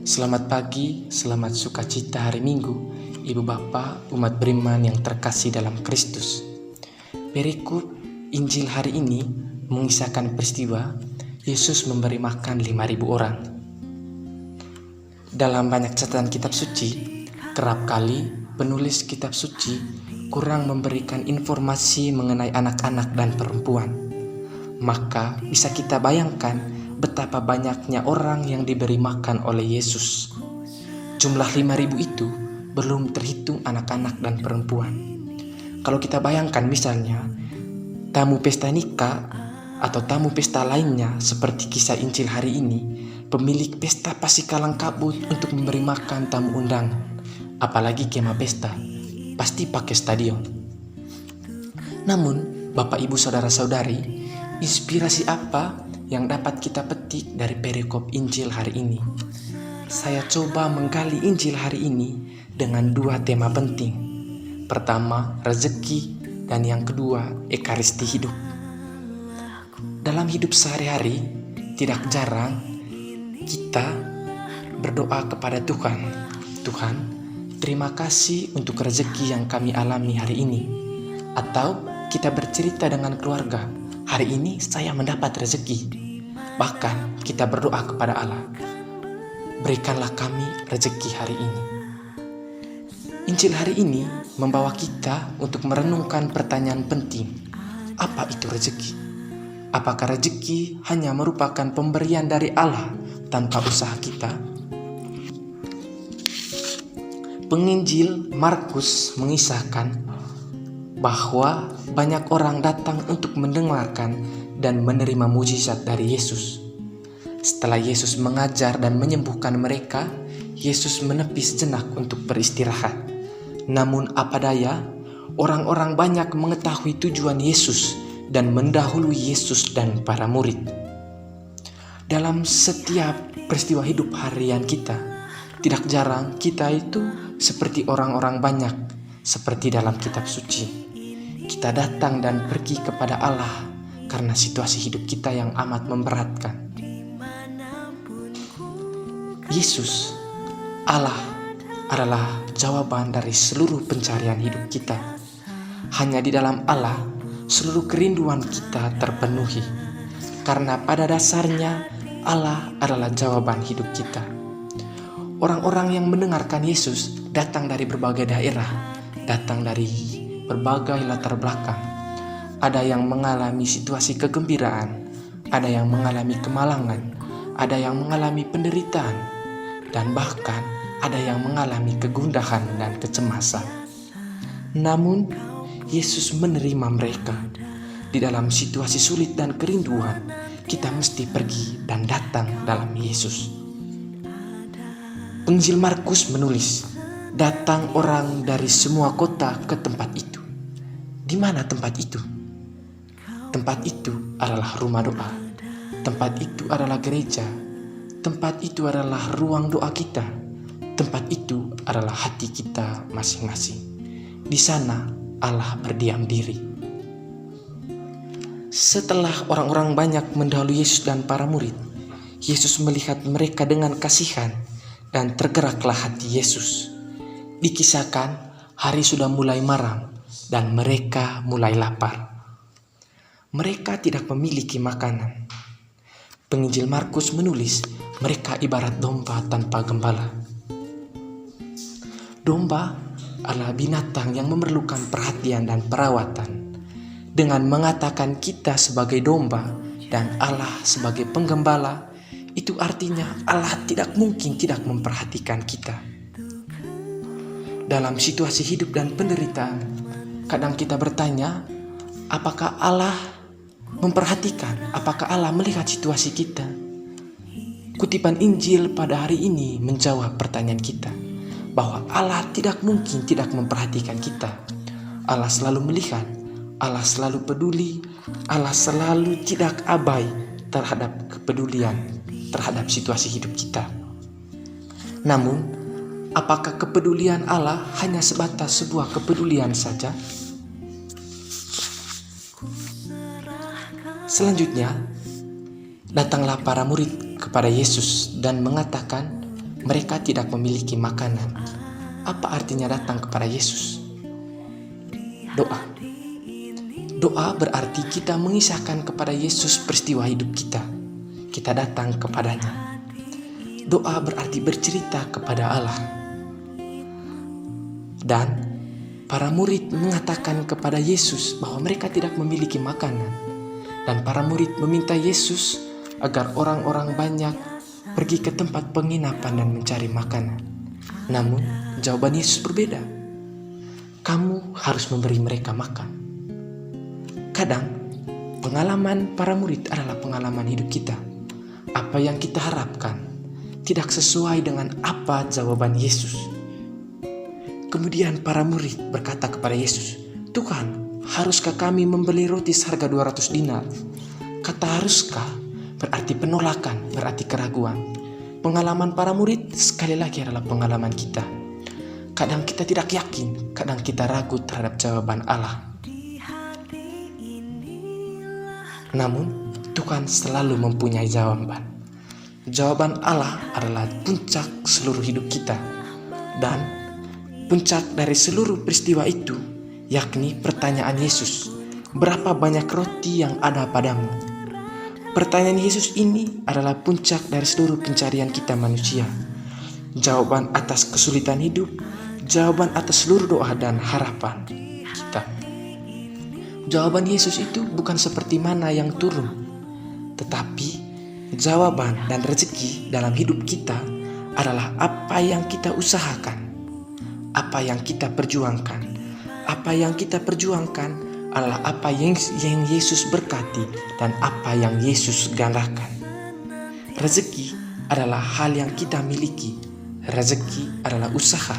Selamat pagi, selamat sukacita hari Minggu, Ibu Bapa, umat beriman yang terkasih dalam Kristus. Perikop Injil hari ini mengisahkan peristiwa Yesus memberi makan 5.000 orang. Dalam banyak catatan kitab suci, kerap kali penulis kitab suci kurang memberikan informasi mengenai anak-anak dan perempuan. Maka bisa kita bayangkan betapa banyaknya orang yang diberi makan oleh Yesus. Jumlah 5.000 itu belum terhitung anak-anak dan perempuan. Kalau kita bayangkan misalnya tamu pesta nikah atau tamu pesta lainnya seperti kisah Injil hari ini, pemilik pesta pasti kalang kabut untuk memberi makan tamu undangan. Apalagi kemah pesta, pasti pakai stadion. Namun, Bapak Ibu Saudara-saudari, inspirasi apa yang dapat kita petik dari perikop Injil hari ini? Saya coba menggali Injil hari ini dengan 2 tema penting. Pertama, rezeki, dan yang kedua, ekaristi hidup. Dalam hidup sehari-hari, tidak jarang kita berdoa kepada Tuhan. Tuhan, terima kasih untuk rezeki yang kami alami hari ini. Atau kita bercerita dengan keluarga, hari ini saya mendapat rezeki. Bahkan kita berdoa kepada Allah, berikanlah kami rezeki hari ini. Injil hari ini membawa kita untuk merenungkan pertanyaan penting. Apa itu rezeki? Apakah rezeki hanya merupakan pemberian dari Allah tanpa usaha kita? Penginjil Markus mengisahkan bahwa banyak orang datang untuk mendengarkan dan menerima mujizat dari Yesus. Setelah Yesus mengajar dan menyembuhkan mereka, Yesus menepi sejenak untuk beristirahat. Namun apa daya, orang-orang banyak mengetahui tujuan Yesus dan mendahului Yesus dan para murid. Dalam setiap peristiwa hidup harian kita, tidak jarang kita itu seperti orang-orang banyak, seperti dalam kitab suci. Kita datang dan pergi kepada Allah karena situasi hidup kita yang amat memberatkan. Yesus, Allah, adalah jawaban dari seluruh pencarian hidup kita. Hanya di dalam Allah, seluruh kerinduan kita terpenuhi. Karena pada dasarnya, Allah adalah jawaban hidup kita. Orang-orang yang mendengarkan Yesus datang dari berbagai daerah, datang dari berbagai latar belakang. Ada yang mengalami situasi kegembiraan, ada yang mengalami kemalangan, ada yang mengalami penderitaan, dan bahkan ada yang mengalami kegundahan dan kecemasan. Namun, Yesus menerima mereka. Di dalam situasi sulit dan kerinduan, kita mesti pergi dan datang dalam Yesus. Penginjil Markus menulis, datang orang dari semua kota ke tempat itu. Di mana tempat itu? Tempat itu adalah rumah doa. Tempat itu adalah gereja. Tempat itu adalah ruang doa kita. Tempat itu adalah hati kita masing-masing. Di sana Allah berdiam diri. Setelah orang-orang banyak mendahului Yesus dan para murid, Yesus melihat mereka dengan kasihan dan tergeraklah hati Yesus. Dikisahkan hari sudah mulai malam dan mereka mulai lapar. Mereka tidak memiliki makanan. Penginjil Markus menulis mereka ibarat domba tanpa gembala. Domba adalah binatang yang memerlukan perhatian dan perawatan. Dengan mengatakan kita sebagai domba dan Allah sebagai penggembala, itu artinya Allah tidak mungkin tidak memperhatikan kita. Dalam situasi hidup dan penderitaan, kadang kita bertanya, apakah Allah memperhatikan? Apakah Allah melihat situasi kita? Kutipan Injil pada hari ini menjawab pertanyaan kita, bahwa Allah tidak mungkin tidak memperhatikan kita. Allah selalu melihat, Allah selalu peduli, Allah selalu tidak abai terhadap kepedulian terhadap situasi hidup kita. Namun, apakah kepedulian Allah hanya sebatas sebuah kepedulian saja? Selanjutnya, datanglah para murid kepada Yesus dan mengatakan, mereka tidak memiliki makanan. Apa artinya datang kepada Yesus? Doa. Doa berarti kita mengisahkan kepada Yesus peristiwa hidup kita. Kita datang kepadanya. Doa berarti bercerita kepada Allah. Dan para murid mengatakan kepada Yesus bahwa mereka tidak memiliki makanan. Dan para murid meminta Yesus agar orang-orang banyak pergi ke tempat penginapan dan mencari makanan. Namun, jawaban Yesus berbeda. Kamu harus memberi mereka makan. Kadang, pengalaman para murid adalah pengalaman hidup kita. Apa yang kita harapkan tidak sesuai dengan apa jawaban Yesus. Kemudian para murid berkata kepada Yesus, "Tuhan, haruskah kami membeli roti seharga 200 dinar?" Kata haruskah berarti penolakan, berarti keraguan. Pengalaman para murid sekali lagi adalah pengalaman kita. Kadang kita tidak yakin, kadang kita ragu terhadap jawaban Allah. Namun, Tuhan selalu mempunyai jawaban. Jawaban Allah adalah puncak seluruh hidup kita. Dan puncak dari seluruh peristiwa itu, yakni pertanyaan Yesus, "Berapa banyak roti yang ada padamu?" Pertanyaan Yesus ini adalah puncak dari seluruh pencarian kita manusia. Jawaban atas kesulitan hidup, jawaban atas seluruh doa dan harapan kita. Jawaban Yesus itu bukan seperti mana yang turun, tetapi jawaban dan rezeki dalam hidup kita adalah apa yang kita usahakan, apa yang kita perjuangkan. Apa yang kita perjuangkan adalah apa yang Yesus berkati dan apa yang Yesus gandakan. Rezeki adalah hal yang kita miliki. Rezeki adalah usaha.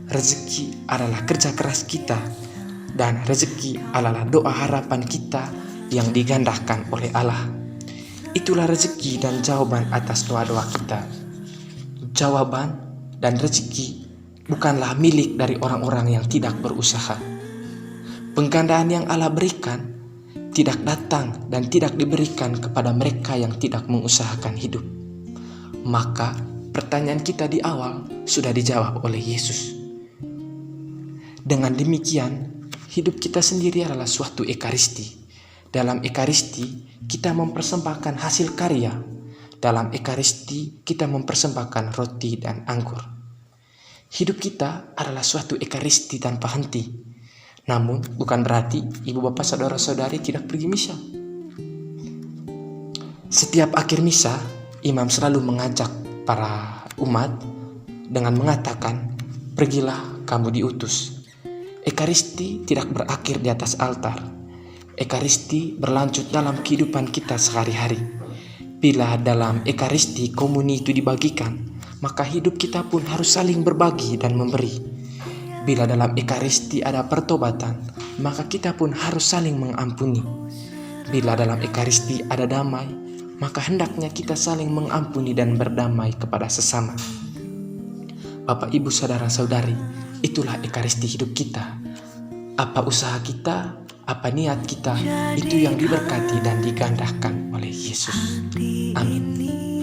Rezeki adalah kerja keras kita. Dan rezeki adalah doa harapan kita yang digandakan oleh Allah. Itulah rezeki dan jawaban atas doa-doa kita. Jawaban dan rezeki bukanlah milik dari orang-orang yang tidak berusaha. Penggandaan yang Allah berikan tidak datang dan tidak diberikan kepada mereka yang tidak mengusahakan hidup. Maka pertanyaan kita di awal sudah dijawab oleh Yesus. Dengan demikian, hidup kita sendiri adalah suatu ekaristi. Dalam ekaristi, kita mempersembahkan hasil karya. Dalam ekaristi, kita mempersembahkan roti dan anggur. Hidup kita adalah suatu ekaristi tanpa henti. Namun, bukan berarti ibu bapak saudara-saudari tidak pergi misa. Setiap akhir misa, imam selalu mengajak para umat dengan mengatakan, "Pergilah kamu diutus." Ekaristi tidak berakhir di atas altar. Ekaristi berlanjut dalam kehidupan kita sehari-hari. Bila dalam ekaristi komuni itu dibagikan, maka hidup kita pun harus saling berbagi dan memberi. Bila dalam ekaristi ada pertobatan, maka kita pun harus saling mengampuni. Bila dalam ekaristi ada damai, maka hendaknya kita saling mengampuni dan berdamai kepada sesama. Bapak, Ibu, saudara-saudari, itulah ekaristi hidup kita. Apa usaha kita, apa niat kita, itu yang diberkati dan digandakan oleh Yesus. Amin.